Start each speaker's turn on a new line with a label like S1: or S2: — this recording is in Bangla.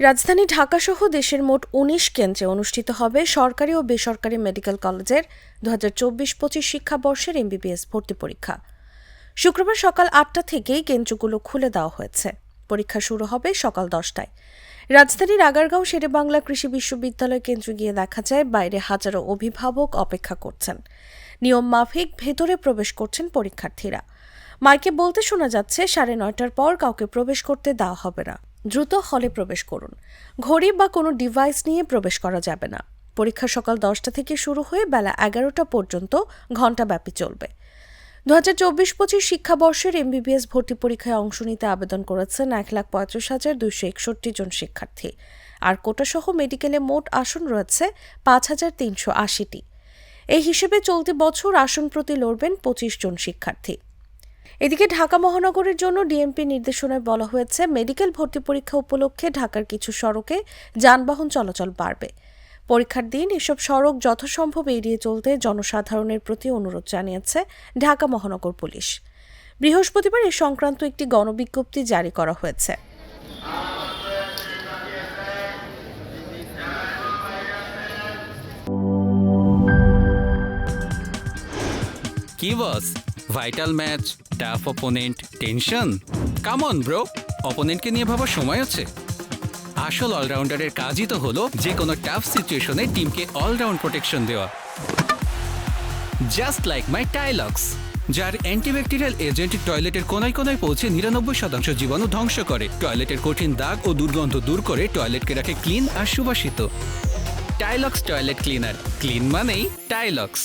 S1: রাজধানী ঢাকাসহ দেশের মোট ১৯ কেন্দ্রে অনুষ্ঠিত হবে সরকারি ও বেসরকারি মেডিকেল কলেজের ২০২৪-২৫ শিক্ষাবর্ষের এমবিবিএস ভর্তি পরীক্ষা। শুক্রবার সকাল ৮টা থেকেই কেন্দ্রগুলো খুলে দেওয়া হয়েছে। পরীক্ষা শুরু হবে সকাল ১০টায়। রাজধানীর আগারগাঁও শেরেবাংলা কৃষি বিশ্ববিদ্যালয় কেন্দ্রে গিয়ে দেখা যায় বাইরে হাজারো অভিভাবক অপেক্ষা করছেন। নিয়ম মাফিক ভেতরে প্রবেশ করছেন পরীক্ষার্থীরা। মাইকে বলতে শোনা যাচ্ছে ৯:৩০টার পর কাউকে প্রবেশ করতে দেওয়া হবে না, দ্রুত হলে প্রবেশ করুন। ঘড়ি বা কোনো ডিভাইস নিয়ে প্রবেশ করা যাবে না। পরীক্ষা সকাল ১০টা থেকে শুরু হয়ে বেলা ১১টা পর্যন্ত ঘণ্টাব্যাপী চলবে। ২০২৪-২৫ শিক্ষাবর্ষের এমবিবিএস ভর্তি পরীক্ষায় অংশ নিতে আবেদন করেছেন ১,৩৫,২৬১ জন শিক্ষার্থী। আর কোটাসহ মেডিকেলে মোট আসন রয়েছে ৫,৩৮০টি। এই হিসেবে চলতি বছর আসন প্রতি লড়বেন ২৫ জন শিক্ষার্থী। এদিকে ঢাকা মহানগরের জন্য ডিএমপি নির্দেশনায় বলা হয়েছে মেডিকেল ভর্তি পরীক্ষা উপলক্ষে ঢাকার কিছু সড়কে যানবাহন চলাচল বাড়বে। পরীক্ষার দিন এসব সড়ক যথাসম্ভব এড়িয়ে চলতে জনসাধারণের প্রতি অনুরোধ জানিয়েছে ঢাকা মহানগর পুলিশ। বৃহস্পতিবার এ সংক্রান্ত একটি গণবিজ্ঞপ্তি জারি করা হয়েছে।
S2: কি boss, vital match, tough opponent, tension? Come on bro, অপোনেন্টকে নিয়ে ভাবার সময় আছে। আসল অলরাউন্ডারের কাজই তো হলো যে কোনো টাফ সিচুয়েশনে টিমকে অলরাউন্ড প্রোটেকশন দেওয়া। জাস্ট লাইক মাই টাইলক্স, যার অ্যান্টিব্যাকটেরিয়াল এজেন্ট টয়লেটের কোনায় কোনায় পৌঁছে ৯৯% জীবাণু ধ্বংস করে, টয়লেটের কঠিন দাগ ও দুর্গন্ধ দূর করে টয়লেটকে রাখে ক্লিন আর সুবাসিত। টাইলক্স টয়লেট ক্লিনার, ক্লিন মানেই টাইলক্স।